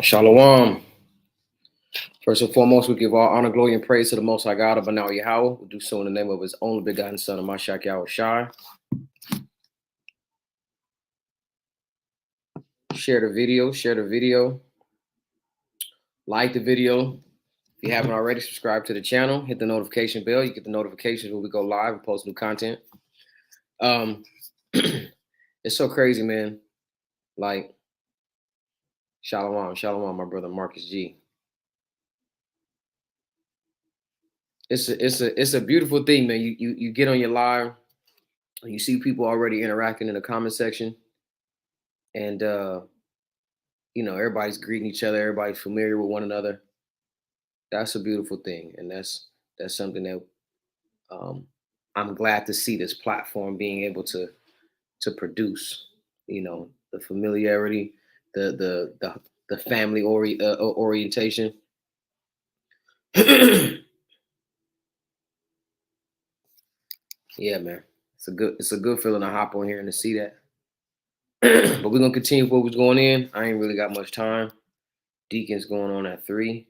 Shalom. First and foremost, we give all honor, glory, and praise to the Most High God of Banal Yahweh. We do so in the name of His only begotten Son, of Mashiach Yahweh Shai. Share the video, like the video. If you haven't already, subscribe to the channel, hit the notification bell. You get the notifications when we go live and post new content. It's so crazy, man. Like, shalom, my brother Marcus G. It's a beautiful thing, man. You get on your live, and you see people already interacting in the comment section, and everybody's greeting each other, everybody's familiar with one another. That's a beautiful thing, and that's something that I'm glad to see this platform being able to produce. The familiarity, the family orientation. Yeah, man, it's a good feeling to hop on here and to see that. But we're gonna continue what was going in. I ain't really got much time. Deacon's going on at 3.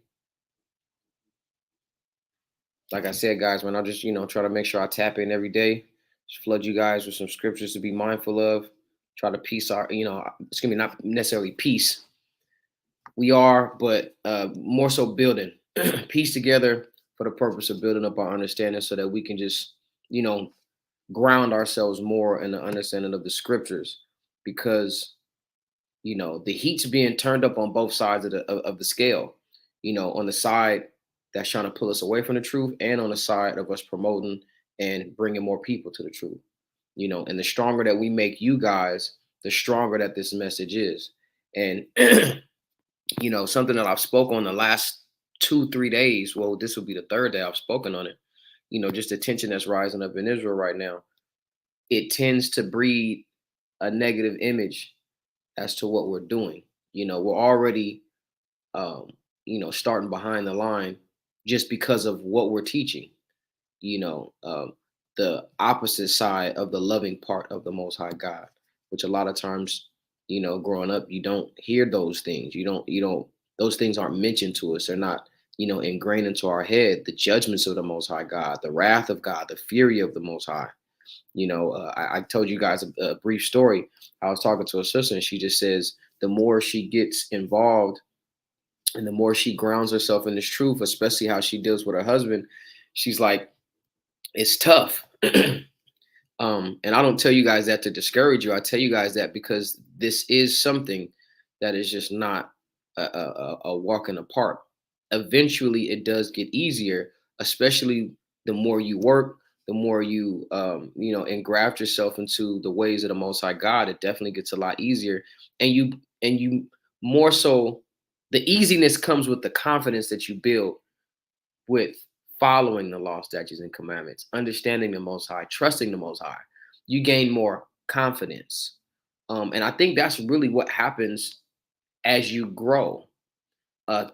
Like I said, guys, man, I'll just try to make sure I tap in every day. Just flood you guys with some scriptures to be mindful of. Try to piece our, it's gonna be not necessarily peace. We are, but more so building piece together for the purpose of building up our understanding, so that we can just ground ourselves more in the understanding of the scriptures, because the heat's being turned up on both sides of the scale. On the side that's trying to pull us away from the truth, and on the side of us promoting and bringing more people to the truth. And the stronger that we make you guys, the stronger that this message is. And something that I've spoken on the last 2-3 days. Well, this will be the third day I've spoken on it. Just the tension that's rising up in Israel right now. It tends to breed a negative image as to what we're doing. We're already, starting behind the line just because of what we're teaching. The opposite side of the loving part of the Most High God, which a lot of times, growing up, you don't hear those things. Those things aren't mentioned to us. They're not, ingrained into our head. The judgments of the Most High God, the wrath of God, the fury of the Most High. I told you guys a brief story. I was talking to a sister, and she just says the more she gets involved and the more she grounds herself in this truth, especially how she deals with her husband, she's like, it's tough. And I don't tell you guys that to discourage you. I tell you guys that because this is something that is just not a walk in the park. Eventually, it does get easier, especially the more you work, the more you engraft yourself into the ways of the Most High God. It definitely gets a lot easier, and you more so. The easiness comes with the confidence that you build with following the law, statutes, and commandments, understanding the Most High, trusting the Most High. You gain more confidence. And I think that's really what happens as you grow.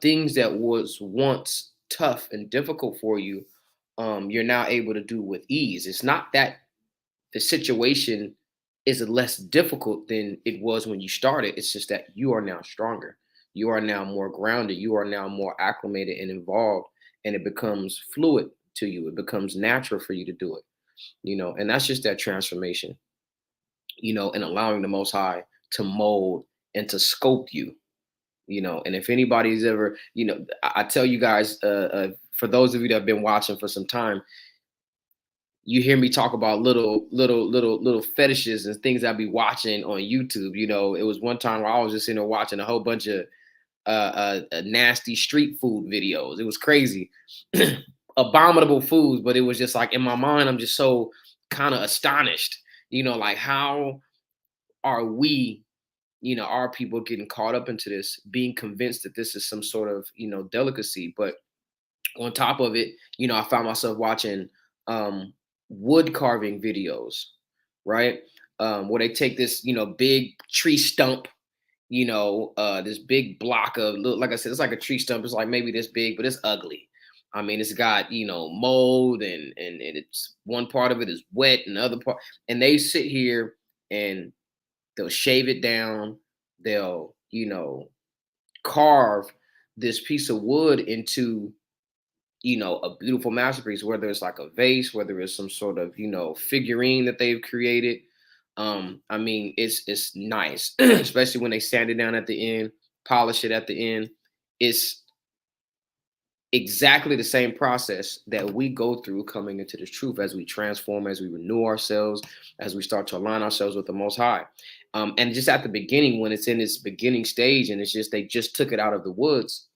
Things that was once tough and difficult for you, you're now able to do with ease. It's not that the situation is less difficult than it was when you started. It's just that you are now stronger. You are now more grounded. You are now more acclimated and involved, and it becomes fluid to you. It becomes natural for you to do it, and that's just that transformation, and allowing the Most High to mold and to scope you, and if anybody's ever, I tell you guys, for those of you that have been watching for some time, you hear me talk about little fetishes and things I'd be watching on YouTube. It was one time where I was just sitting there watching a whole bunch of nasty street food videos. It was crazy. Abominable foods, but it was just like in my mind, I'm just so kind of astonished, like how are we, our people getting caught up into this, being convinced that this is some sort of, delicacy. But on top of it, I found myself watching wood carving videos, right? Where they take this, big tree stump, this big block of, like I said, it's like a tree stump. It's like maybe this big, but it's ugly. I mean, it's got, mold and it's one part of it is wet and the other part. And they sit here and they'll shave it down. They'll, you know, carve this piece of wood into, a beautiful masterpiece, whether it's like a vase, whether it's some sort of, figurine that they've created. I mean, it's nice, especially when they sand it down at the end, polish it at the end. It's exactly the same process that we go through coming into this truth as we transform, as we renew ourselves, as we start to align ourselves with the Most High. And just at the beginning, when it's in its beginning stage and it's just they just took it out of the woods,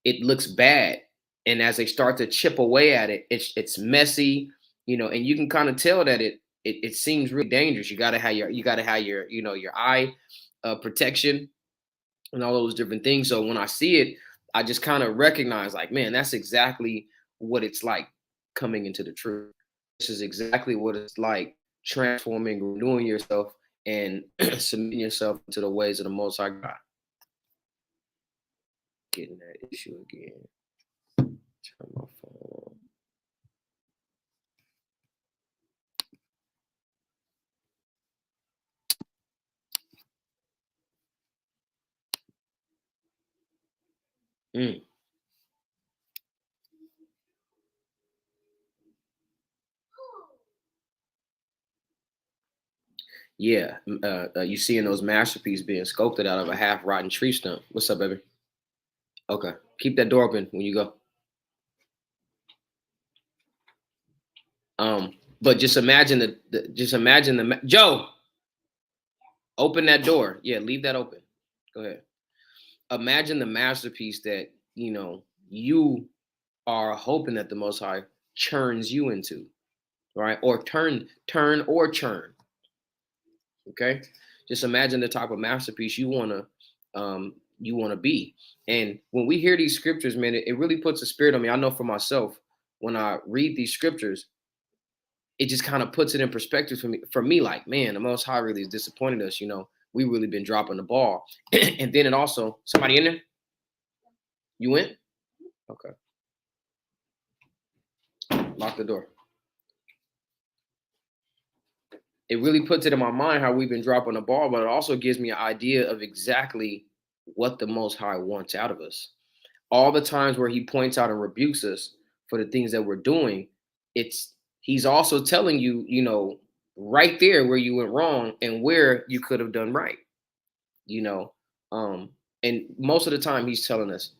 it looks bad. And as they start to chip away at it, it's messy, and you can kind of tell that it seems really dangerous. You gotta have your your eye protection and all those different things. So when I see it, I just kind of recognize, like, man, that's exactly what it's like coming into the truth. This is exactly what it's like transforming, renewing yourself, and submitting yourself to the ways of the Most High God. Getting that issue again. Turn my phone. Mm. Yeah, you seeing those masterpieces being sculpted out of a half rotten tree stump. What's up, baby? Okay, keep that door open when you go. Um, but just imagine just imagine Joe, open that door. Yeah, leave that open. Go ahead. Imagine the masterpiece that you are hoping that the Most High churns you into, right? Or turn or churn. Okay, just imagine the type of masterpiece you want to be. And when we hear these scriptures, man, it really puts a spirit on me. I know for myself, when I read these scriptures, it just kind of puts it in perspective for me, like, man, the Most High really is disappointed us. We really been dropping the ball. And then it also, somebody in there, you went. Okay, lock the door. It really puts it in my mind how we've been dropping the ball, but it also gives me an idea of exactly what the Most High wants out of us. All the times where he points out and rebukes us for the things that we're doing, it's he's also telling you, right there where you went wrong and where you could have done right, you know. And most of the time he's telling us,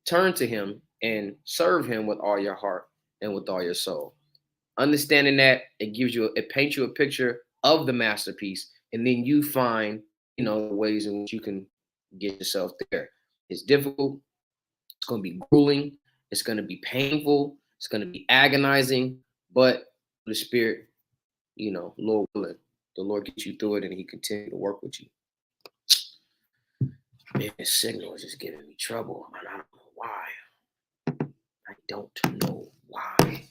turn to him and serve him with all your heart and with all your soul. Understanding that, it paints you a picture of the masterpiece, and then you find, ways in which you can get yourself there. It's difficult, it's going to be grueling, it's going to be painful, it's going to be agonizing, but the spirit, Lord willing, the Lord gets you through it and he continue to work with you. Man, this signal is just giving me trouble, and I don't know why. I don't know why.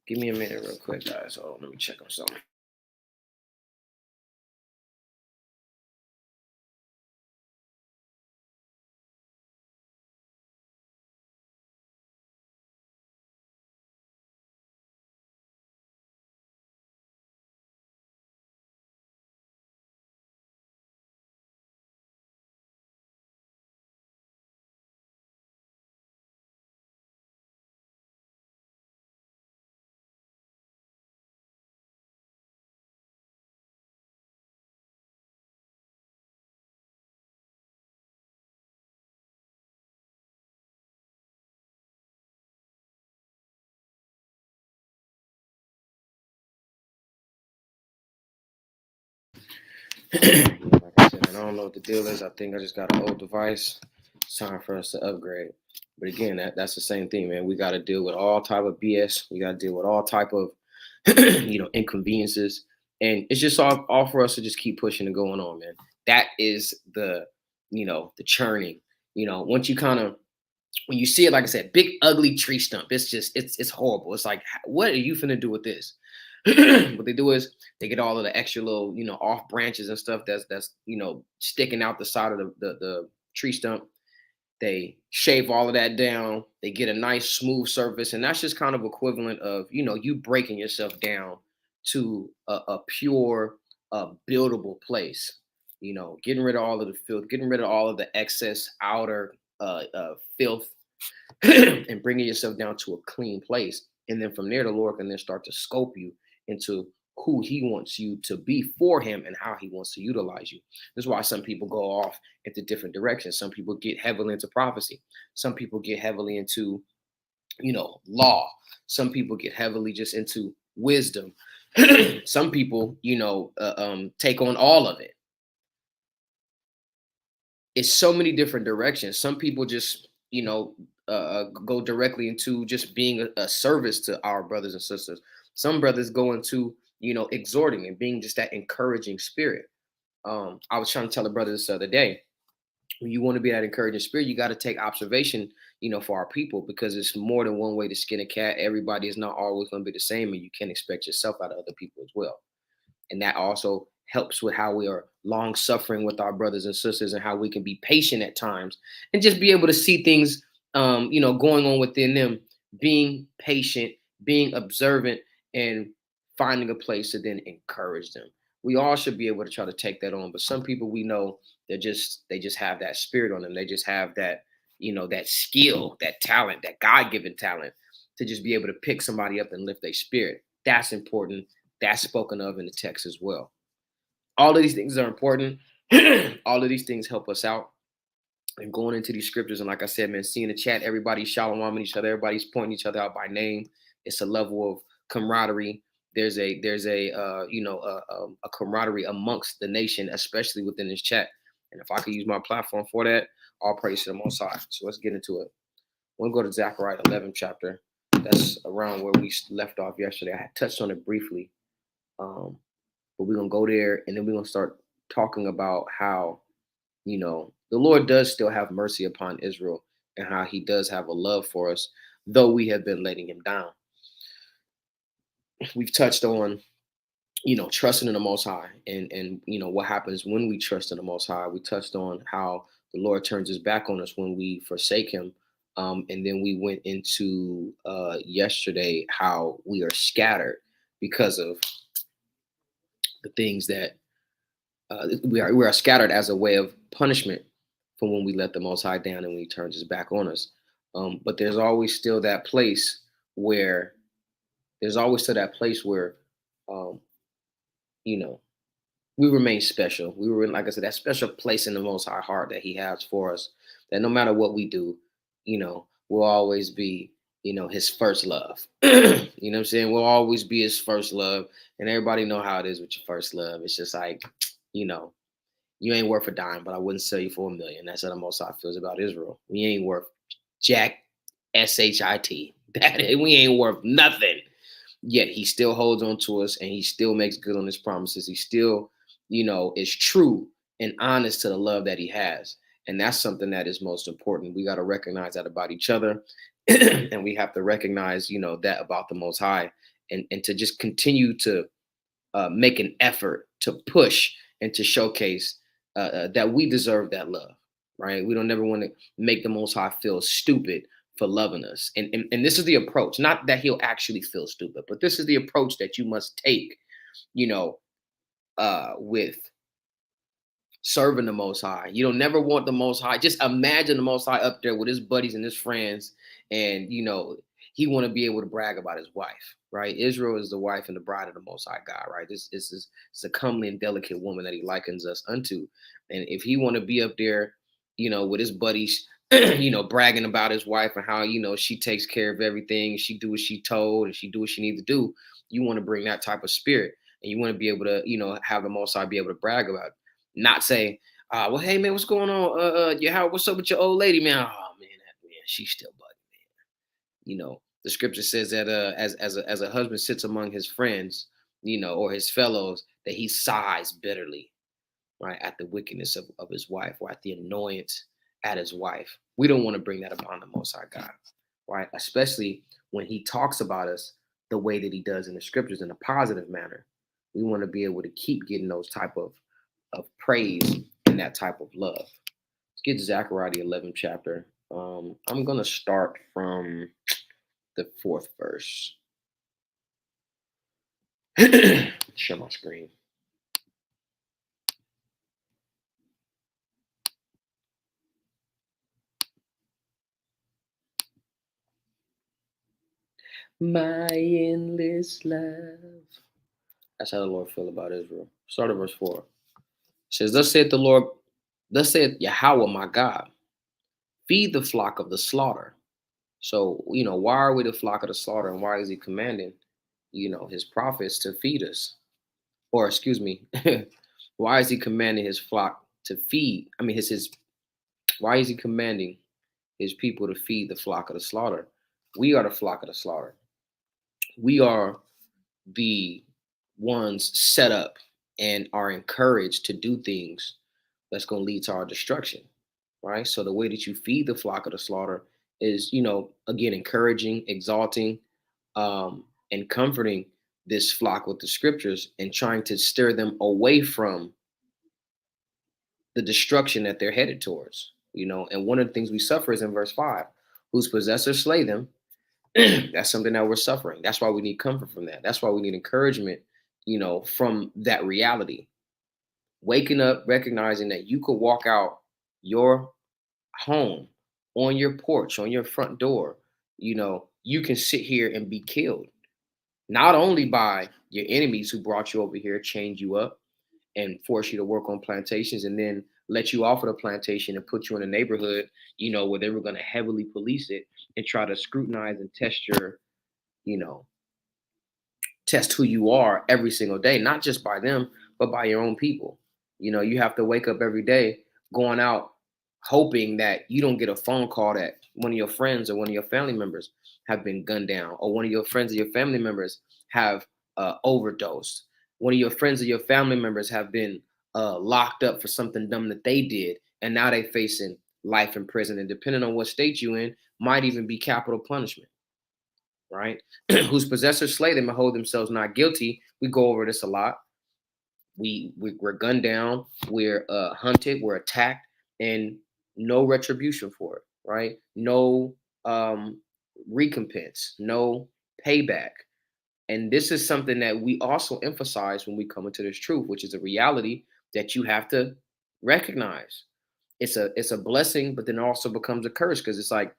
Give me a minute real quick, guys. Oh, let me check on something. Like I said, I don't know what the deal is. I think I just got an old device. It's time for us to upgrade. But again, that's the same thing, man. We got to deal with all type of BS. We got to deal with all type of inconveniences, and it's just all for us to just keep pushing and going on, man. That is the churning. Once you kind of when you see it, like I said, big ugly tree stump. It's just it's horrible. It's like, what are you finna do with this? What they do is they get all of the extra little, off branches and stuff that's sticking out the side of the tree stump, They shave all of that down. They get a nice smooth surface, and that's just kind of equivalent of you breaking yourself down to a pure, buildable place. Getting rid of all of the filth, getting rid of all of the excess outer filth, and bringing yourself down to a clean place. And then from there, the Lord can then start to scope you into who He wants you to be for Him and how He wants to utilize you. This is why some people go off into different directions. Some people get heavily into prophecy. Some people get heavily into, law. Some people get heavily just into wisdom. Some people, take on all of it. It's so many different directions. Some people just, go directly into just being a service to our brothers and sisters. Some brothers go into, exhorting and being just that encouraging spirit. I was trying to tell a brother this other day, when you want to be that encouraging spirit, you got to take observation, for our people, because it's more than one way to skin a cat. Everybody is not always going to be the same, and you can't expect yourself out of other people as well. And that also helps with how we are long suffering with our brothers and sisters, and how we can be patient at times and just be able to see things going on within them, being patient, being observant, and finding a place to then encourage them. We all should be able to try to take that on, but some people, we know, they just have that spirit on them. They just have that, that skill, that talent, that God-given talent to just be able to pick somebody up and lift their spirit. That's important. That's spoken of in the text as well. All of these things are important. All of these things help us out. And going into these scriptures, and like I said, man, seeing the chat, everybody's shalom each other, everybody's pointing each other out by name. It's a level of camaraderie. There's a camaraderie amongst the nation, especially within this chat. And if I could use my platform for that, all praise to the Most High. So let's get into it. We'll go to Zechariah 11 chapter. That's around where we left off yesterday. I had touched on it briefly, but we're gonna go there, and then we're gonna start talking about how the Lord does still have mercy upon Israel, and how He does have a love for us, though we have been letting Him down. We've touched on trusting in the Most High, and what happens when we trust in the Most High. We touched on how the Lord turns His back on us when we forsake Him. And then we went into yesterday how we are scattered because of the things that we are scattered as a way of punishment for when we let the Most High down and when He turns His back on us. But there's always still that place where we remain special. We were in, like I said, that special place in the Most High heart that He has for us, that no matter what we do, we'll always be, His first love. You know what I'm saying? We'll always be His first love. And everybody know how it is with your first love. It's just like, you ain't worth a dime, but I wouldn't sell you for $1 million. That's how the Most High feels about Israel. We ain't worth jack, shit. We ain't worth nothing. Yet He still holds on to us, and He still makes good on His promises. He still, is true and honest to the love that He has. And that's something that is most important. We got to recognize that about each other. And we have to recognize, that about the Most High, and to just continue to make an effort to push and to showcase that we deserve that love, right? We don't never want to make the Most High feel stupid for loving us. And this is the approach, not that He'll actually feel stupid, but this is the approach that you must take, with serving the Most High. You don't never want the Most High. Just imagine the Most High up there with His buddies and His friends, and He want to be able to brag about His wife, right? Israel is the wife and the bride of the Most High God, right? This is it's a comely and delicate woman that He likens us unto, and if He want to be up there, with His buddies, bragging about His wife and how she takes care of everything, she do what she told, and she do what she need to do. You want to bring that type of spirit, and you want to be able to have the Most High be able to brag about it. Not say, well, hey man, what's going on? What's up with your old lady, man? Oh man, she's still bugging, man. The scripture says that as a husband sits among his friends, or his fellows, that he sighs bitterly, right, at the wickedness of his wife, or at the annoyance at his wife. We don't want to bring that upon the Most High God, right? Especially when He talks about us the way that He does in the scriptures in a positive manner. We want to be able to keep getting those type of praise and that type of love. Let's get to Zechariah the 11th chapter. I'm gonna start from the fourth verse. Share my screen. My endless love. That's how the Lord feel about Israel. Start at verse 4. It says, Thus saith the Lord, thus saith Yahweh my God, feed the flock of the slaughter. So, why are we the flock of the slaughter, and why is he commanding, his prophets to feed us? Or excuse me, why is he commanding his flock to feed? I mean, why is he commanding his people to feed the flock of the slaughter? We are the flock of the slaughter. We are the ones set up and are encouraged to do things that's going to lead to our destruction, right? So the way that you feed the flock of the slaughter is, again, encouraging, exalting, and comforting this flock with the scriptures and trying to steer them away from the destruction that they're headed towards, And one of the things we suffer is in verse 5, whose possessors slay them. That's something that we're suffering. That's why we need comfort from that. That's why we need encouragement, from that reality. Waking up, recognizing that you could walk out your home, on your porch, on your front door, you can sit here and be killed, not only by your enemies who brought you over here, chained you up, and force you to work on plantations, and then let you off of the plantation and put you in a neighborhood, where they were going to heavily police it and try to scrutinize and test you know, test who you are every single day, not just by them, but by your own people. You have to wake up every day going out hoping that you don't get a phone call that one of your friends or one of your family members have been gunned down, or one of your friends or your family members have overdosed. One of your friends or your family members have been locked up for something dumb that they did, and now they're facing life in prison. And depending on what state you in, might even be capital punishment, right? Whose possessors slay them and hold themselves not guilty. We go over this a lot. We're gunned down, we're hunted, we're attacked, and no retribution for it, right? No recompense, no payback. And this is something that we also emphasize when we come into this truth, which is a reality that you have to recognize. It's a blessing, but then it also becomes a curse, because it's like,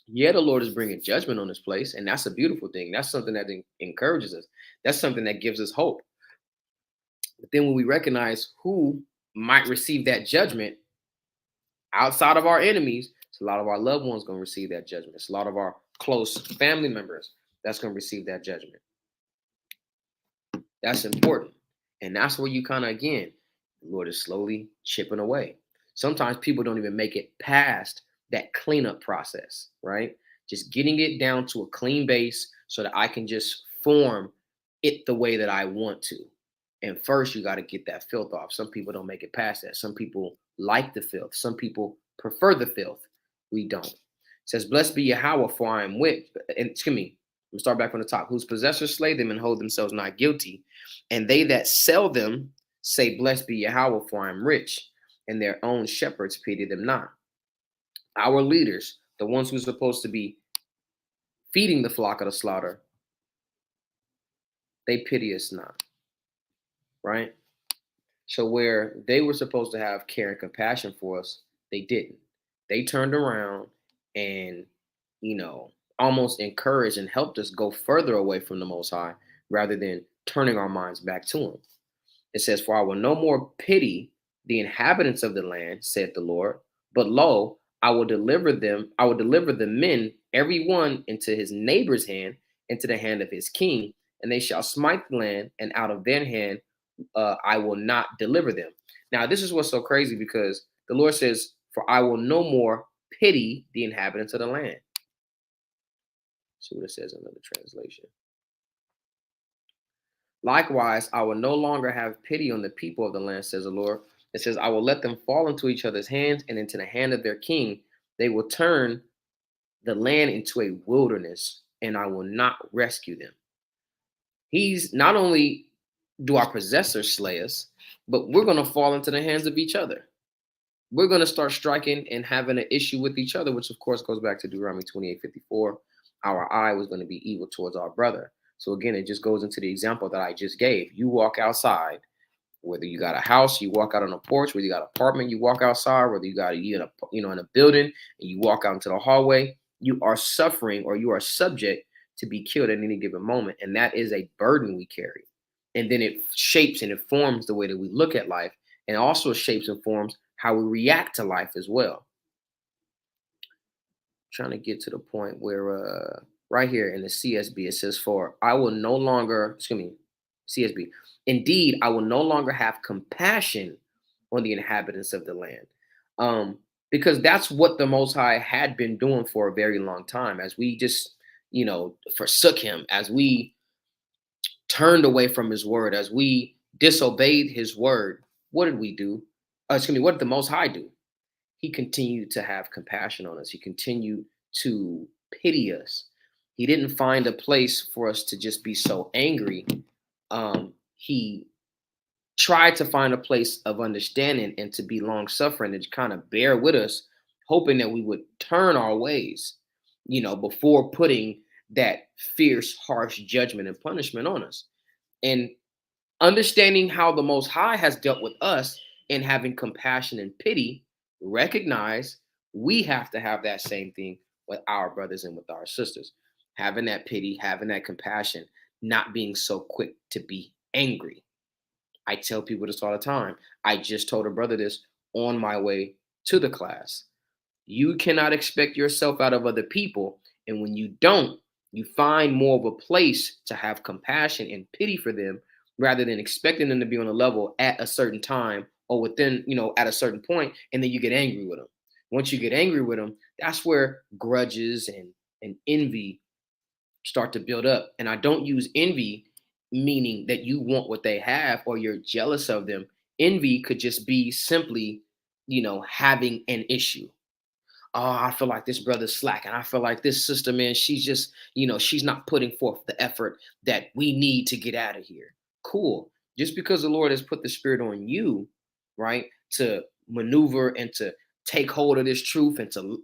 yeah, the Lord is bringing judgment on this place, and that's a beautiful thing. That's something that encourages us. That's something that gives us hope. But then when we recognize who might receive that judgment outside of our enemies, it's a lot of our loved ones going to receive that judgment. It's a lot of our close family members that's going to receive that judgment. That's important. And that's where you kind of, again, the Lord is slowly chipping away. Sometimes people don't even make it past that cleanup process, right? Just getting it down to a clean base so that I can just form it the way that I want to. And first, you got to get that filth off. Some people don't make it past that. Some people like the filth. Some people prefer the filth. We don't. It says, Blessed be Yahweh, for I am with, and excuse me, we'll start back from the top. Whose possessors slay them and hold themselves not guilty. And they that sell them say, Blessed be Yahweh, for I am rich. And their own shepherds pity them not. Our leaders, the ones who are supposed to be feeding the flock of the slaughter, they pity us not, right? So where they were supposed to have care and compassion for us, they didn't. They turned around and, almost encouraged and helped us go further away from the Most High rather than turning our minds back to Him. It says, For I will no more pity the inhabitants of the land, saith the Lord, but lo, I will deliver the men, every one into his neighbor's hand, into the hand of his king, and they shall smite the land, and out of their hand I will not deliver them. Now, this is what's so crazy, because the Lord says, For I will no more pity the inhabitants of the land. See what it says in another translation. Likewise, I will no longer have pity on the people of the land, says the Lord. It says, I will let them fall into each other's hands and into the hand of their king. They will turn the land into a wilderness, and I will not rescue them. He's not only do our possessors slay us, but we're going to fall into the hands of each other. we're going to start striking and having an issue with each other, which of course goes back to Deuteronomy 28:54. Our eye was going to be evil towards our brother. So again, it just goes into the example that I just gave. You walk outside, whether you got a house, you walk out on a porch, whether you got an apartment, you walk outside, whether you in a in a building and you walk out into the hallway, you are suffering or you are subject to be killed at any given moment. And that is a burden we carry. And then it shapes and it forms the way that we look at life, and also shapes and forms how we react to life as well. Trying to get to the point where right here in the CSB it says, for I will no longer, excuse me, CSB, indeed I will no longer have compassion on the inhabitants of the land. Because that's what the Most High had been doing for a very long time, as we just, forsook him, as we turned away from his word, as we disobeyed his word. What did we do? Excuse me, what did the Most High do? He continued to have compassion on us. He continued to pity us. He didn't find a place for us to just be so angry. He tried to find a place of understanding and to be long suffering and to kind of bear with us, hoping that we would turn our ways, before putting that fierce, harsh judgment and punishment on us. And understanding how the Most High has dealt with us and having compassion and pity, recognize we have to have that same thing with our brothers and with our sisters. Having that pity, having that compassion, not being so quick to be angry. I tell people this all the time. I just told a brother this on my way to the class. You cannot expect yourself out of other people. And when you don't, you find more of a place to have compassion and pity for them rather than expecting them to be on a level at a certain time or within, at a certain point, and then you get angry with them. Once you get angry with them, that's where grudges and envy start to build up. And I don't use envy meaning that you want what they have or you're jealous of them. Envy could just be simply, having an issue. Oh, I feel like this brother's slacking. I feel like this sister, man, she's just, she's not putting forth the effort that we need to get out of here. Cool. Just because the Lord has put the spirit on you, right, to maneuver and to take hold of this truth and to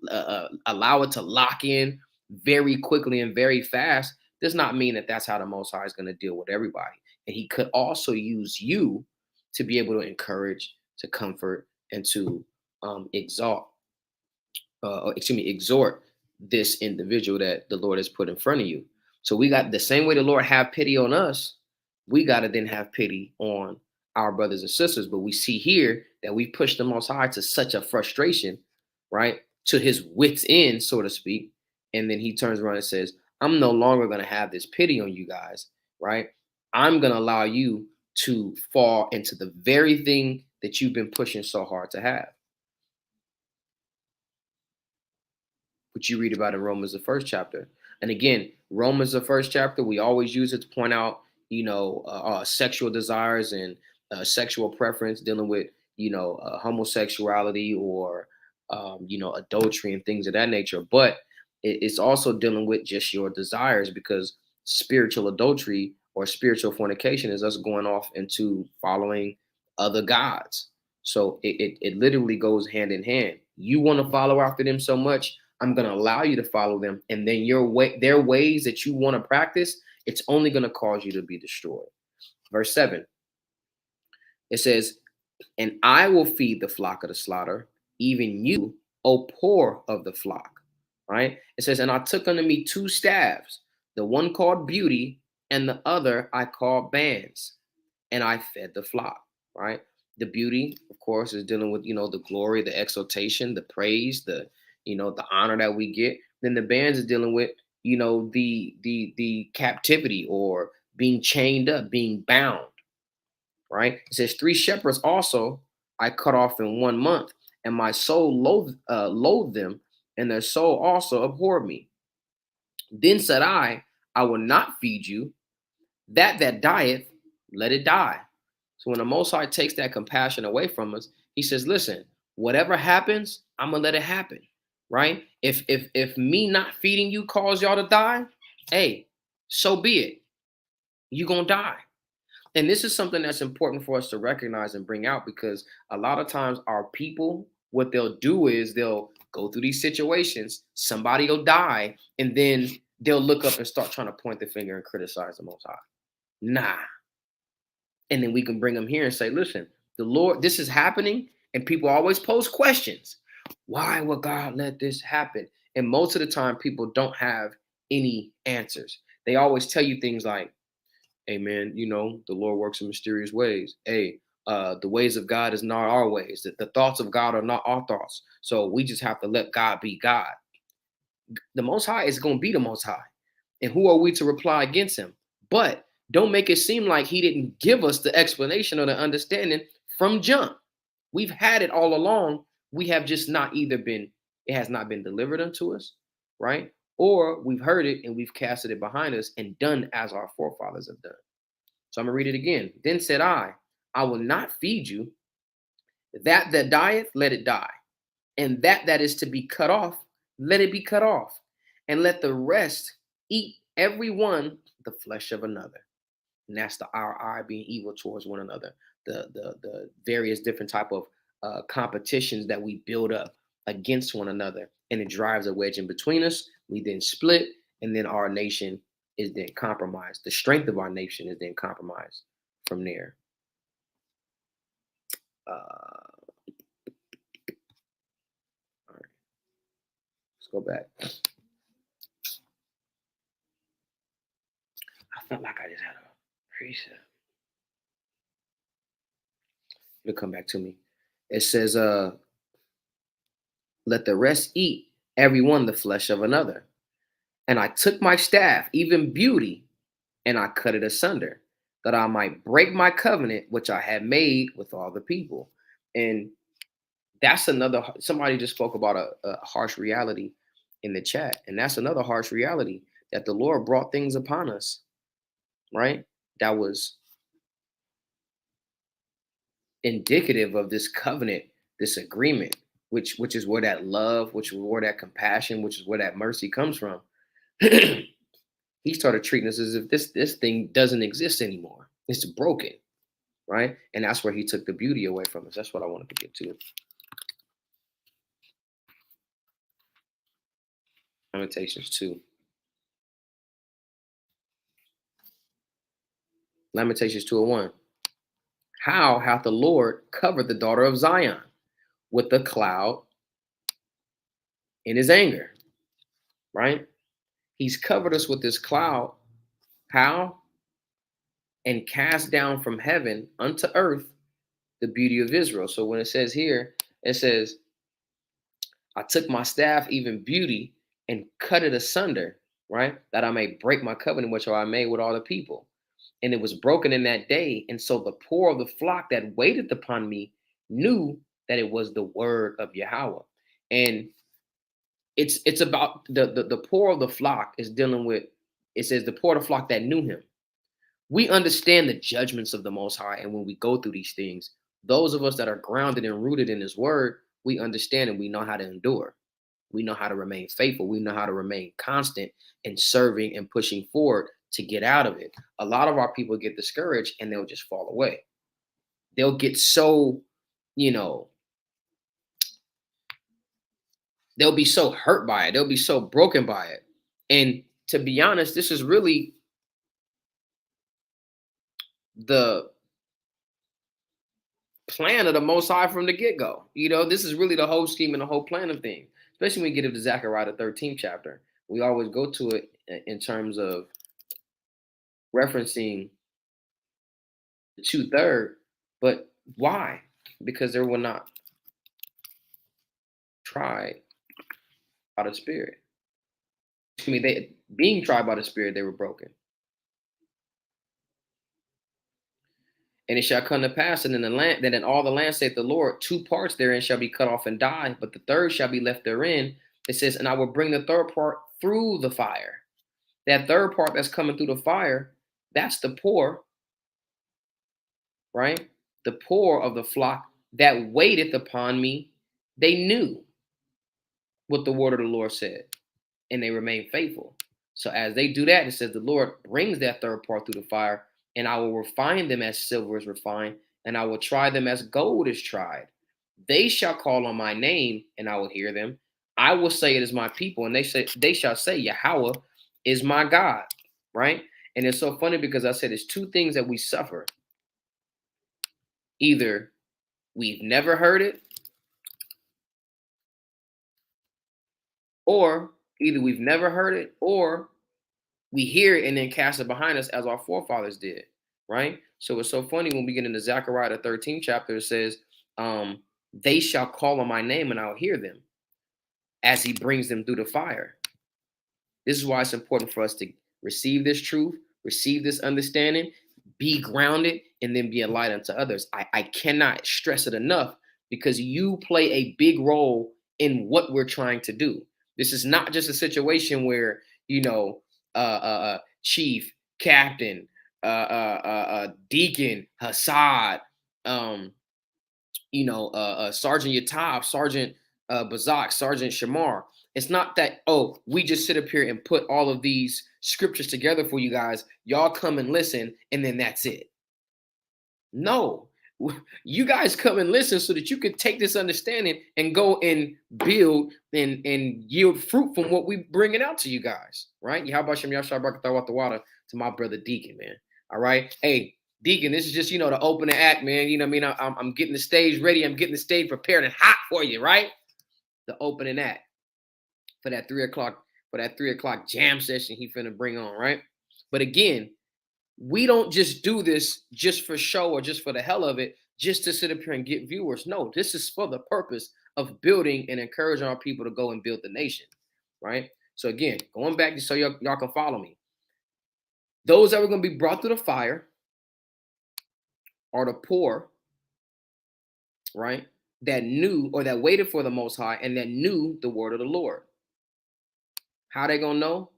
allow it to lock in very quickly and very fast, does not mean that that's how the Most High is going to deal with everybody. And he could also use you to be able to encourage, to comfort, and to exhort this individual that the Lord has put in front of you. So we got the same way the Lord have pity on us, we got to then have pity on our brothers and sisters. But we see here that we push the Most High to such a frustration, right? To his wits end, so to speak. And then he turns around and says, I'm no longer going to have this pity on you guys, right? I'm going to allow you to fall into the very thing that you've been pushing so hard to have. Which you read about in Romans, the first chapter. And again, Romans, the first chapter, we always use it to point out, sexual desires and sexual preference, dealing with, homosexuality or, adultery and things of that nature. But it's also dealing with just your desires, because spiritual adultery or spiritual fornication is us going off into following other gods. So it literally goes hand in hand. You want to follow after them so much, I'm going to allow you to follow them. And then their ways that you want to practice, it's only going to cause you to be destroyed. Verse 7, it says, and I will feed the flock of the slaughter, even you, O poor of the flock. Right? It says, and I took unto me two staffs, the one called beauty, and the other I called bands, and I fed the flock. Right? The beauty, of course, is dealing with, the glory, the exaltation, the praise, the honor that we get. Then the bands is dealing with, the captivity or being chained up, being bound. Right? It says, three shepherds also I cut off in 1 month, and my soul loathed them, and their soul also abhorred me. Then said I will not feed you. That dieth, let it die. So when the Most High takes that compassion away from us, he says, listen, whatever happens, I'm going to let it happen, right? If me not feeding you cause y'all to die, hey, so be it. You're going to die. And this is something that's important for us to recognize and bring out, because a lot of times our people what they'll do is they'll go through these situations, somebody will die, and then they'll look up and start trying to point the finger and criticize the Most High. Nah. And then we can bring them here and say, listen, the Lord, this is happening, and people always pose questions. Why would God let this happen? And most of the time, people don't have any answers. They always tell you things like, hey, man, the Lord works in mysterious ways. Hey, the ways of God is not our ways. The thoughts of God are not our thoughts. So we just have to let God be God. The Most High is going to be the Most High. And who are we to reply against him? But don't make it seem like he didn't give us the explanation or the understanding from jump. We've had it all along. We have just not it has not been delivered unto us, right? Or we've heard it and we've casted it behind us and done as our forefathers have done. So I'm going to read it again. Then said I will not feed you. That dieth, let it die. And that is to be cut off, let it be cut off. And let the rest eat every one the flesh of another. And that's our eye being evil towards one another. The various different type of competitions that we build up against one another. And it drives a wedge in between us. We then split, and then our nation is then compromised. The strength of our nation is then compromised from there. All right. Let's go back. I felt like I just had a precept. It'll come back to me. It says, let the rest eat every one the flesh of another. And I took my staff, even beauty, and I cut it asunder, that I might break my covenant which I had made with all the people. And that's another, somebody just spoke about a harsh reality in the chat. And that's another harsh reality, that the Lord brought things upon us, right? That was indicative of this covenant, this agreement, which is where that love, which is where that compassion, which is where that mercy comes from. He started treating us as if this thing doesn't exist anymore. It's broken, right? And that's where he took the beauty away from us. That's what I wanted to get to. Lamentations 2. Lamentations 2:1. How hath the Lord covered the daughter of Zion with a cloud in his anger, right? He's covered us with this cloud. How? And cast down from heaven unto earth the beauty of Israel. So when it says here, it says, I took my staff, even beauty, and cut it asunder, right? That I may break my covenant, which I made with all the people. And it was broken in that day. And so the poor of the flock that waited upon me knew that it was the word of Yahweh. And it's about the poor of the flock is dealing with, it says the poor of the flock that knew him. We understand the judgments of the Most High. And when we go through these things, those of us that are grounded and rooted in his word, we understand and we know how to endure. We know how to remain faithful. We know how to remain constant in serving and pushing forward to get out of it. A lot of our people get discouraged and they'll just fall away. They'll get so, they'll be so hurt by it. They'll be so broken by it. And to be honest, this is really the plan of the Most High from the get-go. This is really the whole scheme and the whole plan of things, especially when we get into Zechariah, the 13th chapter. We always go to it in terms of referencing the 2/3, but why? Because they were not tried by the Spirit. They being tried by the Spirit, they were broken. And it shall come to pass that in the land, that in all the land, saith the Lord, 2 parts therein shall be cut off and die, but the third shall be left therein. It says, and I will bring the third part through the fire. That third part that's coming through the fire, that's the poor, right? The poor of the flock that waiteth upon me. They knew what the word of the Lord said, and they remained faithful. So as they do that, it says the Lord brings that third part through the fire, and I will refine them as silver is refined, and I will try them as gold is tried. They shall call on my name, and I will hear them. I will say it is my people, and they shall say Yahweh is my God. Right? And it's so funny because I said it's two things that we suffer. Either we've never heard it, or either we've never heard it, or we hear it and then cast it behind us as our forefathers did, right? So it's so funny when we get into Zechariah, the 13th chapter, it says, they shall call on my name and I'll hear them as he brings them through the fire. This is why it's important for us to receive this truth, receive this understanding, be grounded, and then be a light unto others. I cannot stress it enough because you play a big role in what we're trying to do. This is not just a situation where, chief, captain, deacon, Hassad, Sergeant Yatab, Sergeant Bazak, Sergeant Shamar. It's not that, oh, we just sit up here and put all of these scriptures together for you guys. Y'all come and listen, and then that's it. No, you guys come and listen so that you can take this understanding and go and build and yield fruit from what we bringing out to you guys, right? How about Shem Yashar Barakatah the water to my brother Deacon, man. All right. Hey, Deacon, this is just, the opening act, man. You know what I mean? I'm getting the stage ready. I'm getting the stage prepared and hot for you, right? The opening act for that 3 o'clock jam session he finna bring on, right? But again, we don't just do this just for show or just for the hell of it, just to sit up here and get viewers. No, this is for the purpose of building and encouraging our people to go and build the nation, right? So again, going back so y'all can follow me. Those that were going to be brought through the fire are the poor, right? That knew or that waited for the Most High and that knew the word of the Lord. How they going to know?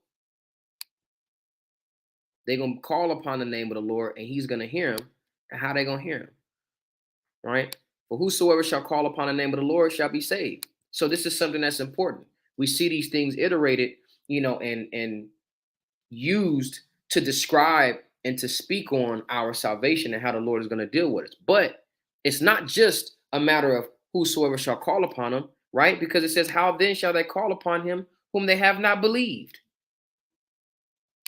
They're going to call upon the name of the Lord and he's going to hear them. And how they going to hear him? Right? For whosoever shall call upon the name of the Lord shall be saved. So this is something that's important. We see these things iterated, and used to describe and to speak on our salvation and how the Lord is going to deal with us. But it's not just a matter of whosoever shall call upon him, right? Because it says, how then shall they call upon him whom they have not believed?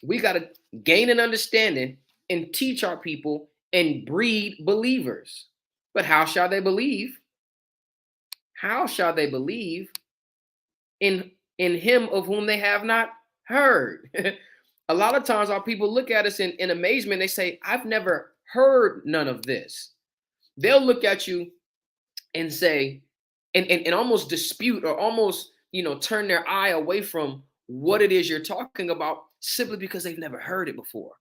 We got to gain an understanding and teach our people and breed believers. But how shall they believe? How shall they believe in him of whom they have not heard? A lot of times our people look at us in amazement. They say, I've never heard none of this. They'll look at you and say, and almost dispute or almost, turn their eye away from what it is you're talking about simply because they've never heard it before.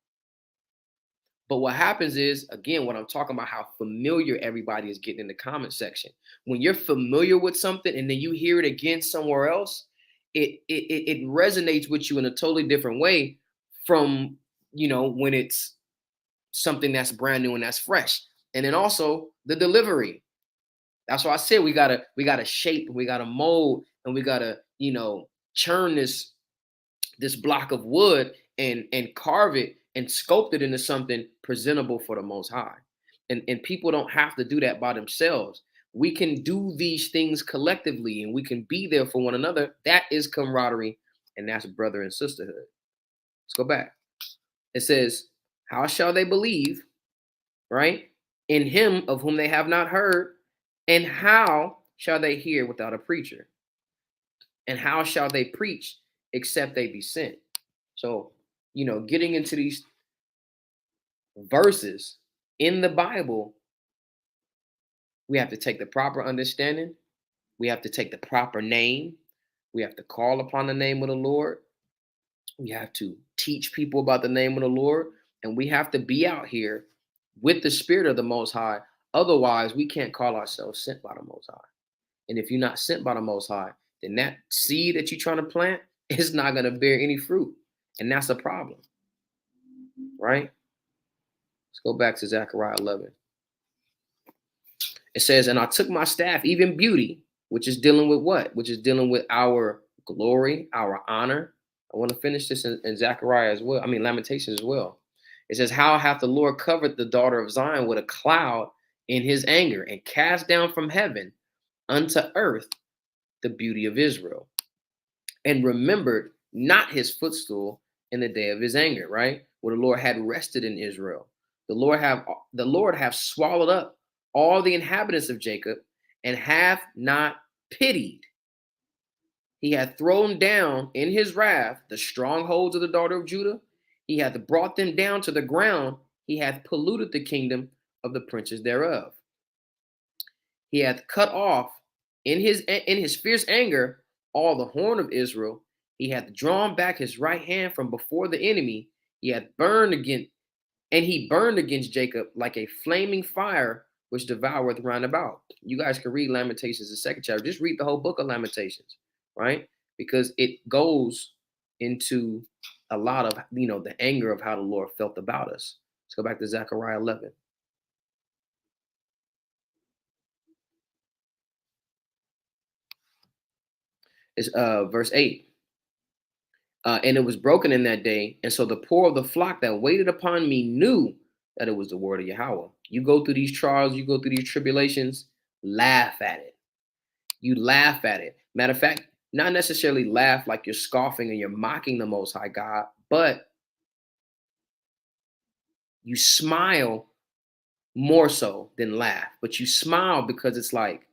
But what happens is, again, what I'm talking about, how familiar everybody is getting in the comment section. When you're familiar with something and then you hear it again somewhere else, it resonates with you in a totally different way from, when it's something that's brand new and that's fresh. And then also the delivery. That's why I said we gotta shape, we gotta mold, and we gotta, churn this block of wood and carve it and sculpt it into something presentable for the Most High. And people don't have to do that by themselves. We can do these things collectively and we can be there for one another. That is camaraderie and that's brother and sisterhood. Let's go back. It says, how shall they believe, right? In him of whom they have not heard, and how shall they hear without a preacher? And how shall they preach except they be sent? So, getting into these verses in the Bible, we have to take the proper understanding. We have to take the proper name. We have to call upon the name of the Lord. We have to teach people about the name of the Lord. And we have to be out here with the spirit of the Most High. Otherwise, we can't call ourselves sent by the Most High. And if you're not sent by the Most High, then that seed that you're trying to plant is not going to bear any fruit. And that's a problem, right? Let's go back to Zechariah 11. It says, and I took my staff, even beauty, which is dealing with what? Which is dealing with our glory, our honor. I want to finish this in Zechariah as well. Lamentations as well. It says, how hath the Lord covered the daughter of Zion with a cloud in his anger and cast down from heaven unto earth the beauty of Israel, and remembered not his footstool in the day of his anger, right? Where the Lord had rested in Israel. The Lord have swallowed up all the inhabitants of Jacob, and have not pitied. He hath thrown down in his wrath the strongholds of the daughter of Judah. He hath brought them down to the ground. He hath polluted the kingdom of the princes thereof. He hath cut off in his fierce anger all the horn of Israel. He hath drawn back his right hand from before the enemy. He hath burned against and he burned against Jacob like a flaming fire which devoureth round about. You guys can read Lamentations, the second chapter. Just read the whole book of Lamentations, right? Because it goes into a lot of, the anger of how the Lord felt about us. Let's go back to Zechariah 11. It's verse 8. And it was broken in that day. And so the poor of the flock that waited upon me knew that it was the word of Yahweh. You go through these trials, you go through these tribulations, laugh at it. You laugh at it. Matter of fact, not necessarily laugh like you're scoffing and you're mocking the Most High God, but you smile more so than laugh. But you smile because it's like,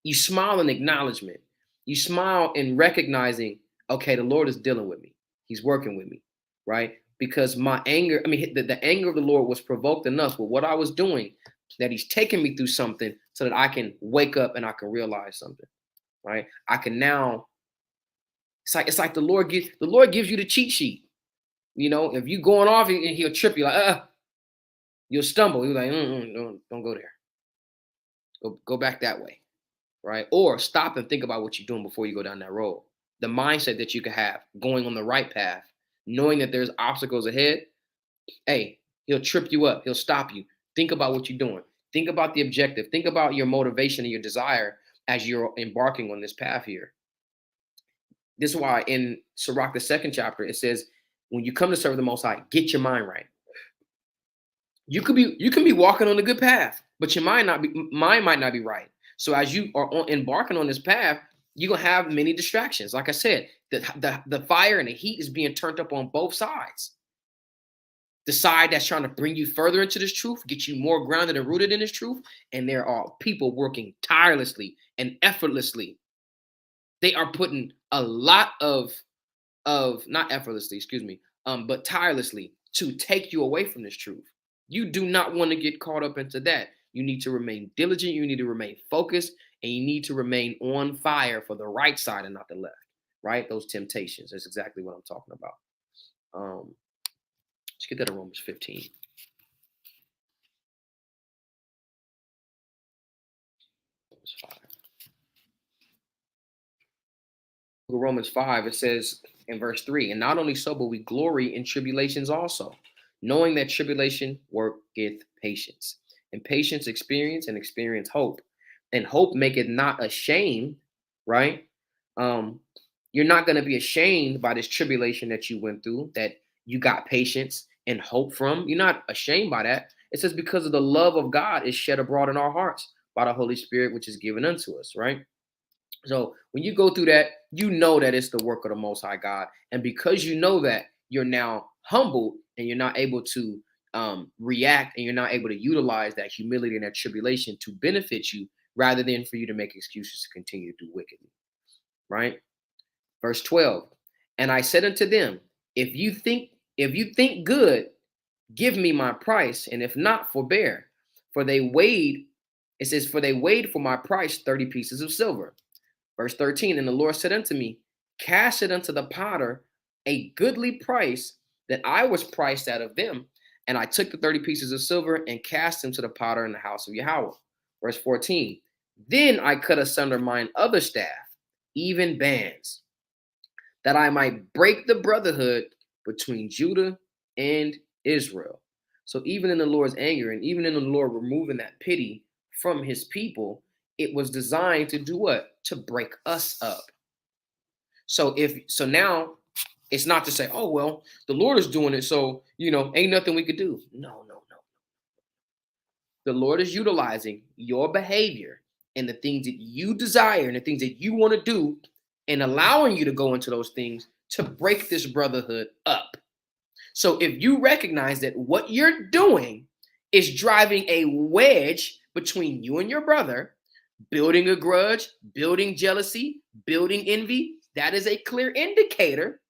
you smile in acknowledgement. You smile in recognizing, okay, the Lord is dealing with me. He's working with me, right? Because my anger, the anger of the Lord was provoked enough with what I was doing that he's taking me through something so that I can wake up and I can realize something, right? I can now, it's like the Lord gives you the cheat sheet. If you going off and he'll trip you like, you'll stumble. He's like, don't go there. Go back that way, right? Or stop and think about what you're doing before you go down that road. The mindset that you can have going on the right path, knowing that there's obstacles ahead. Hey, he'll trip you up. He'll stop you. Think about what you're doing. Think about the objective. Think about your motivation and your desire as you're embarking on this path here. This is why in Sirach, the second chapter, it says, when you come to serve the Most High, get your mind right. You can be walking on a good path, but your mind might not be right. So as you are embarking on this path, you're gonna have many distractions. Like I said, the fire and the heat is being turned up on both sides. The side that's trying to bring you further into this truth, get you more grounded and rooted in this truth, and there are people working tirelessly and effortlessly. They are putting a lot of not effortlessly, excuse me, but tirelessly to take you away from this truth. You do not want to get caught up into that. You need to remain diligent. You need to remain focused, and you need to remain on fire for the right side and not the left, right? Those temptations. That's exactly what I'm talking about. Let's get that to Romans 15. Romans 5, it says in verse 3, and not only so, but we glory in tribulations also, knowing that tribulation worketh patience, and patience experience, and experience hope, and hope maketh not ashamed, right? You're not going to be ashamed by this tribulation that you went through, that you got patience and hope from. You're not ashamed by that. It says because of the love of God is shed abroad in our hearts by the Holy Spirit, which is given unto us, right? So when you go through that, you know that it's the work of the Most High God. And because you know that, you're now humbled and you're not able to react, and you're not able to utilize that humility and that tribulation to benefit you rather than for you to make excuses to continue to do wickedly, right? Verse 12, and I said unto them, if you think good, give me my price, and if not, forbear. For they weighed, it says, for they weighed for my price 30 pieces of silver. Verse 13, and the Lord said unto me, cast it unto the potter a goodly price that I was priced out of them. And I took the 30 pieces of silver and cast them to the potter in the house of Yahweh. Verse 14, then I cut asunder mine other staff, even bands, that I might break the brotherhood between Judah and Israel. So even in the Lord's anger, and even in the Lord removing that pity from his people, it was designed to do what? To break us up. So now it's not to say, oh, well, the Lord is doing it, so, ain't nothing we could do. No. The Lord is utilizing your behavior, and the things that you desire and the things that you want to do, and allowing you to go into those things to break this brotherhood up. So if you recognize that what you're doing is driving a wedge between you and your brother, building a grudge, building jealousy, building envy, that is a clear indicator,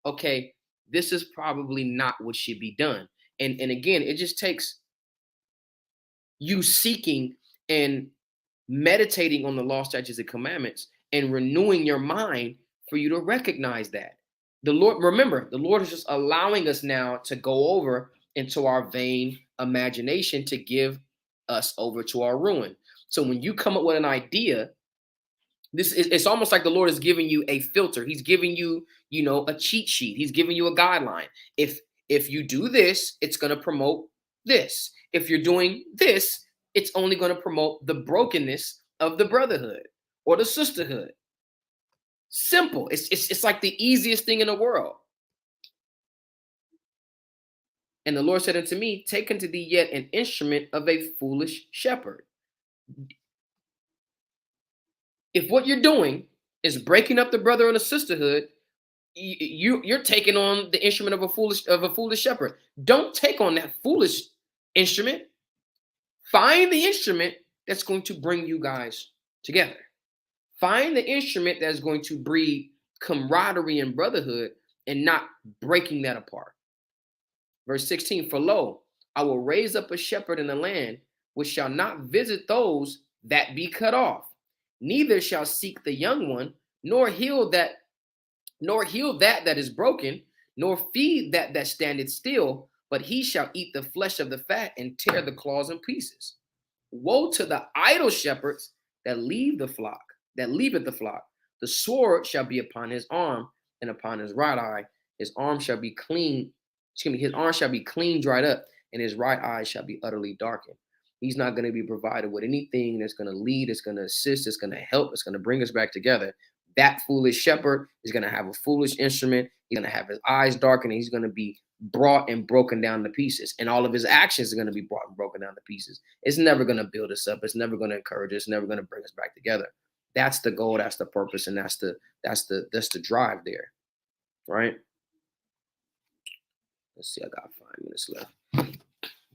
okay, this is probably not what should be done. And again, it just takes you seeking and meditating on the law, statutes, and commandments and renewing your mind for you to recognize that. The Lord, remember, the Lord is just allowing us now to go over into our vain imagination to give us over to our ruin. So when you come up with an idea, it's almost like the Lord is giving you a filter. He's giving you, a cheat sheet. He's giving you a guideline. If you do this, it's going to promote this. If you're doing this, it's only going to promote the brokenness of the brotherhood or the sisterhood. Simple. It's like the easiest thing in the world. And the Lord said unto me, take unto thee yet an instrument of a foolish shepherd. If what you're doing is breaking up the brother and the sisterhood, you're taking on the instrument of a foolish shepherd. Don't take on that foolish instrument. Find the instrument that's going to bring you guys together. Find the instrument that's going to breed camaraderie and brotherhood and not breaking that apart. Verse 16, for lo, I will raise up a shepherd in the land which shall not visit those that be cut off, neither shall seek the young one, nor heal that that is broken, nor feed that standeth still, but he shall eat the flesh of the fat and tear the claws in pieces. Woe to the idle shepherds that leaveth the flock. The sword shall be upon his arm and upon his right eye. His arm shall be clean, his arm shall be clean dried up, and his right eye shall be utterly darkened. He's not going to be provided with anything that's going to lead, it's going to assist, it's going to help, it's going to bring us back together. That foolish shepherd is going to have a foolish instrument. He's going to have his eyes darkened, and he's going to be brought and broken down to pieces. And all of his actions are going to be brought and broken down to pieces. It's never going to build us up. It's never going to encourage us. It's never going to bring us back together. That's the goal. That's the purpose. And that's the drive there. Right? Let's see. I got 5 minutes left.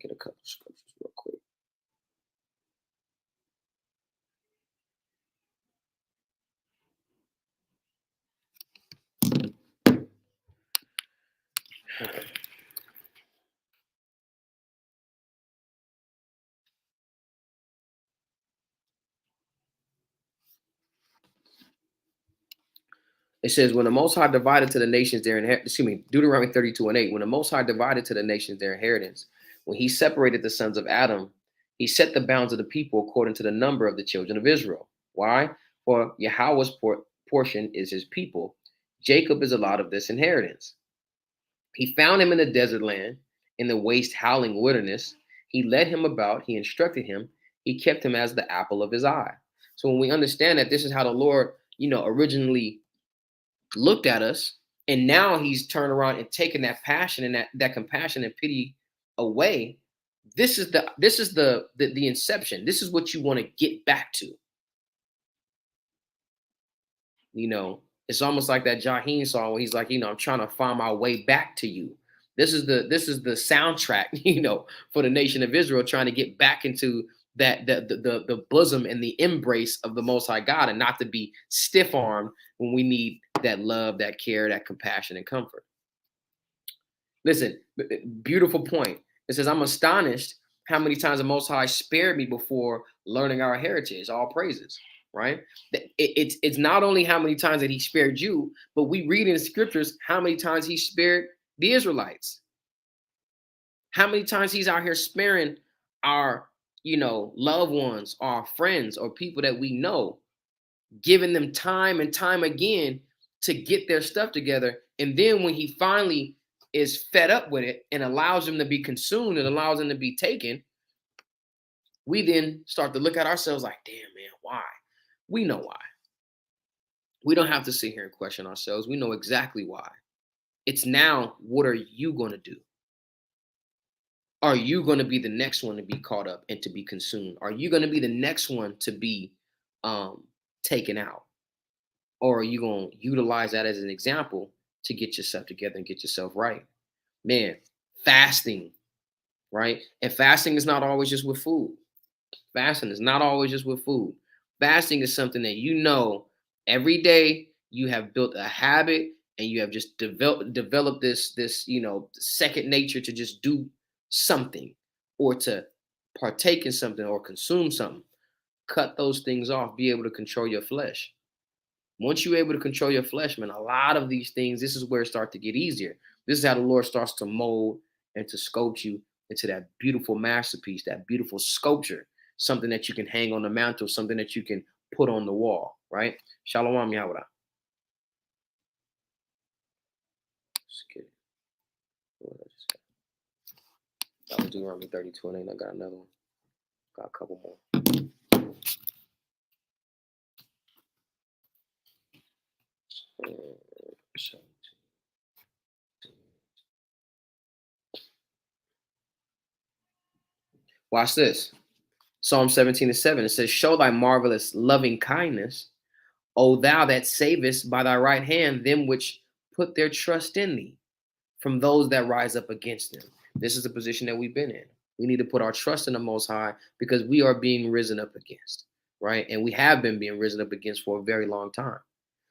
Get a couple scriptures real quick. Okay. It says, when the Most High divided to the nations their inheritance, Deuteronomy 32:8, when the Most High divided to the nations their inheritance, when he separated the sons of Adam, he set the bounds of the people according to the number of the children of Israel. Why? For Yahweh's portion is his people. Jacob is allotted of this inheritance. He found him in the desert land, in the waste howling wilderness. He led him about, he instructed him, he kept him as the apple of his eye. So when we understand that this is how the Lord, originally looked at us, and now he's turned around and taken that passion and that compassion and pity away. This is the inception. This is what you want to get back to. It's almost like that Jaheim song where he's like, I'm trying to find my way back to you. This is the soundtrack, for the nation of Israel, trying to get back into that the bosom and the embrace of the Most High God, and not to be stiff-armed when we need that love, that care, that compassion, and comfort. Listen, beautiful point. It says, I'm astonished how many times the Most High spared me before learning our heritage. All praises, right? It's not only how many times that he spared you, but we read in the scriptures how many times he spared the Israelites. How many times he's out here sparing our, loved ones, our friends, or people that we know, giving them time and time again to get their stuff together. And then when he finally is fed up with it and allows them to be consumed and allows them to be taken, we then start to look at ourselves like, damn, man, why? We know why. We don't have to sit here and question ourselves. We know exactly why. It's now, what are you going to do? Are you going to be the next one to be caught up and to be consumed? Are you going to be the next one to be um, taken out? Or are you going to utilize that as an example to get yourself together and get yourself right? Man, fasting, right? And fasting is not always just with food. Fasting is not always just with food. Fasting is something that you know every day you have built a habit and you have just developed this second nature to just do something or to partake in something or consume something. Cut those things off. Be able to control your flesh. Once you're able to control your flesh, man, a lot of these things, this is where it starts to get easier. This is how the Lord starts to mold and to sculpt you into that beautiful masterpiece, that beautiful sculpture, something that you can hang on the mantle, something that you can put on the wall, right? Shalom, Yahweh. Just kidding. What did I just got? That was Deuteronomy 32, and then I got another one. Got a couple more. Watch this. Psalm 17:7. It says, show thy marvelous loving kindness, O thou that savest by thy right hand them which put their trust in thee, from those that rise up against them. This is the position that we've been in. We need to put our trust in the Most High because we are being risen up against, right? And we have been being risen up against for a very long time.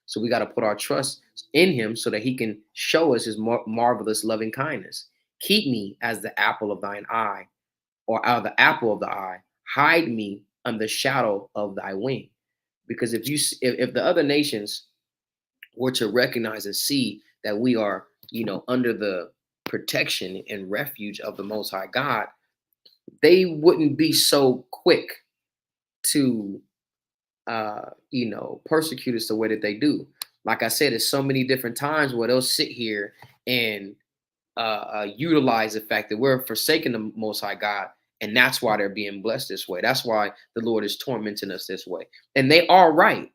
So we got to put our trust in him so that he can show us his marvelous loving kindness. Keep me as the apple of thine eye, or out of the apple of the eye. Hide me under the shadow of thy wing. Because if the other nations were to recognize and see that we are, under the protection and refuge of the Most High God, they wouldn't be so quick to, persecute us the way that they do. Like I said, there's so many different times where they'll sit here and utilize the fact that we're forsaking the Most High God, and that's why they're being blessed this way. That's why the Lord is tormenting us this way, and they are right.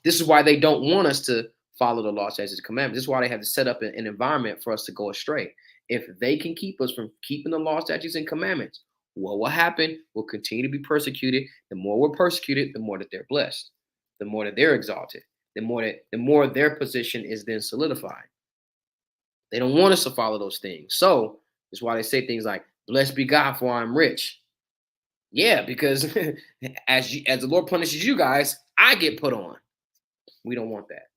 This is why they don't want us to follow the law, statutes, and commandments. This is why they have to set up an environment for us to go astray. If they can keep us from keeping the law, statutes, and commandments, what will happen? We'll continue to be persecuted. The more we're persecuted, the more that they're blessed, the more that they're exalted, the more their position is then solidified. They don't want us to follow those things. So that's why they say things like, blessed be God for I'm rich. Yeah, because as the Lord punishes you guys, I get put on. We don't want that.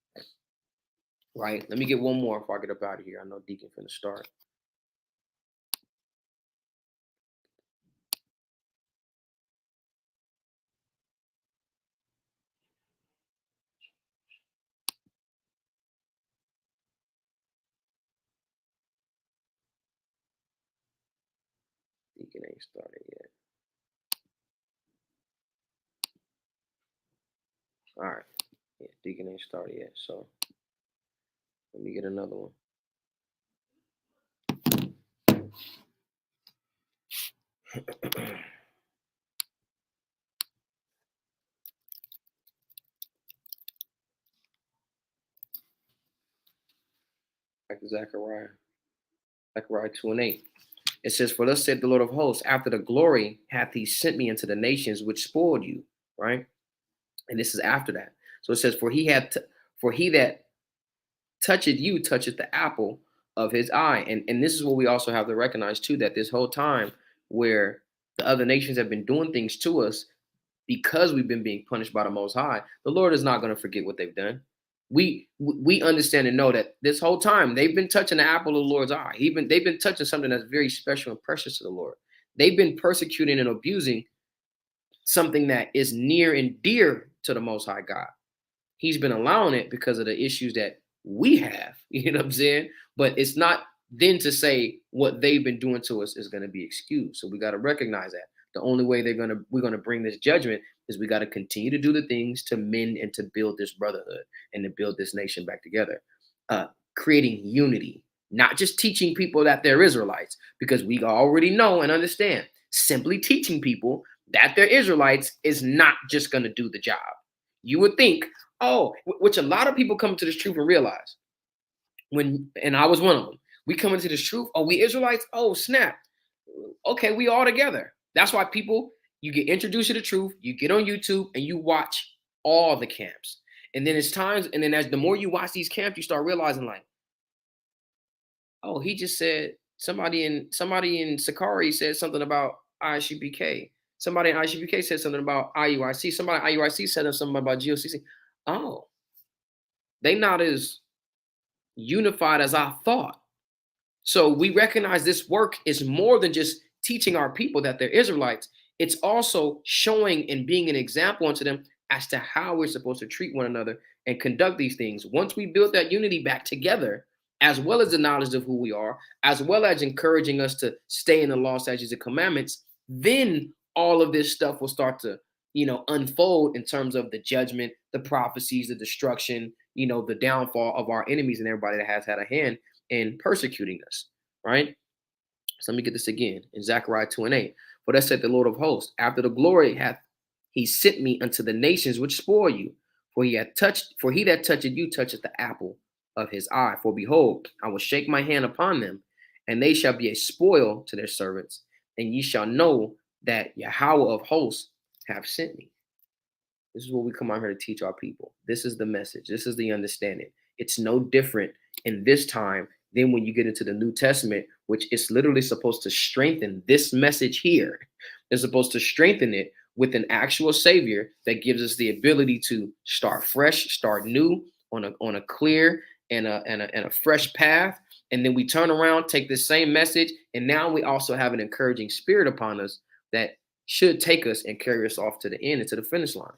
Right? Let me get one more before I get up out of here. I know Deacon finna start. Deacon ain't started yet. All right. Yeah, Deacon ain't started yet. So let me get another one. Back to Zechariah 2:8. It says, for thus said the Lord of hosts, after the glory hath he sent me into the nations which spoiled you. Right? And this is after that. So it says, for he that toucheth you toucheth the apple of his eye. And this is what we also have to recognize too, that this whole time where the other nations have been doing things to us because we've been being punished by the Most High, the Lord is not going to forget what they've done. We understand and know that this whole time they've been touching the apple of the Lord's eye. They've been touching something that's very special and precious to the Lord. They've been persecuting and abusing something that is near and dear to the Most High God. He's been allowing it because of the issues that we have, you know what I'm saying? But it's not then to say what they've been doing to us is going to be excused. So we got to recognize that. The only way we're going to bring this judgment is we got to continue to do the things to mend and to build this brotherhood and to build this nation back together. Creating unity, not just teaching people that they're Israelites, because we already know and understand simply teaching people that they're Israelites is not just going to do the job. You would think, which a lot of people come to this truth and realize and I was one of them. We come into this truth. Oh, we Israelites? Oh, snap. Okay, we all together. That's why people You get introduced to the truth, you get on YouTube and you watch all the camps. And then it's times, and then as the more you watch these camps, you start realizing like, oh, he just said somebody in Sakari said something about ICBK. Somebody in ICBK said something about IUIC. Somebody in IUIC said something about GOCC. Oh, they not as unified as I thought. So we recognize this work is more than just teaching our people that they're Israelites. It's also showing and being an example unto them as to how we're supposed to treat one another and conduct these things. Once we build that unity back together, as well as the knowledge of who we are, as well as encouraging us to stay in the law, statutes, and commandments, then all of this stuff will start to, unfold in terms of the judgment, the prophecies, the destruction, the downfall of our enemies and everybody that has had a hand in persecuting us, right? So let me get this again in Zechariah 2:8. For thus said the Lord of hosts, after the glory hath he sent me unto the nations which spoil you. For he that toucheth you toucheth the apple of his eye. For behold, I will shake my hand upon them, and they shall be a spoil to their servants, and ye shall know that Yahweh of hosts have sent me. This is what we come out here to teach our people. This is the message. This is the understanding. It's no different in this time than when you get into the New Testament, which is literally supposed to strengthen this message here. It's supposed to strengthen it with an actual Savior that gives us the ability to start fresh, start new on a clear and a fresh path. And then we turn around, take the same message, and now we also have an encouraging spirit upon us that should take us and carry us off to the end and to the finish line.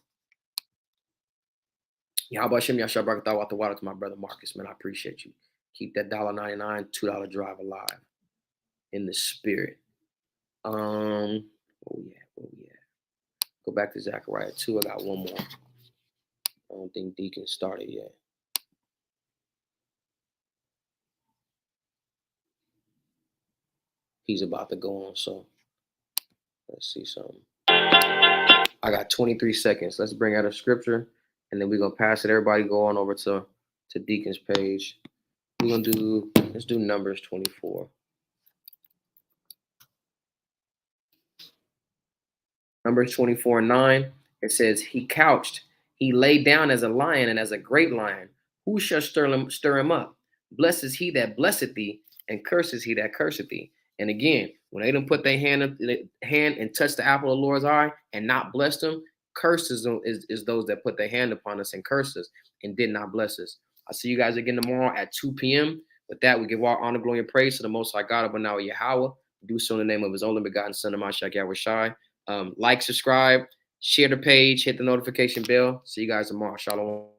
Yahweh Shem Yashar Barakatah out the water to my brother Marcus, man. I appreciate you. Keep that $1.99, $2 drive alive in the spirit. Oh yeah. Go back to Zechariah 2. I got one more. I don't think Deacon started yet. He's about to go on, so let's see something. I got 23 seconds. Let's bring out a scripture, and then we're gonna pass it. Everybody go on over to Deacon's page. Let's do Numbers 24. Numbers 24:9. It says, he couched, he lay down as a lion and as a great lion. Who shall stir him up? Blessed is he that blesseth thee, and curses he that curseth thee. And again, when they don't put their hand and touch the apple of the Lord's eye and not bless them, curses is those that put their hand upon us and curses and did not bless us. I'll see you guys again tomorrow at 2 p.m. With that, we give all honor, glory, and praise to the Most High God, but now Yahweh. Do so in the name of his only begotten Son, of Mashiach Yahweh Shai. Like, subscribe, share the page, hit the notification bell. See you guys tomorrow. Shalom.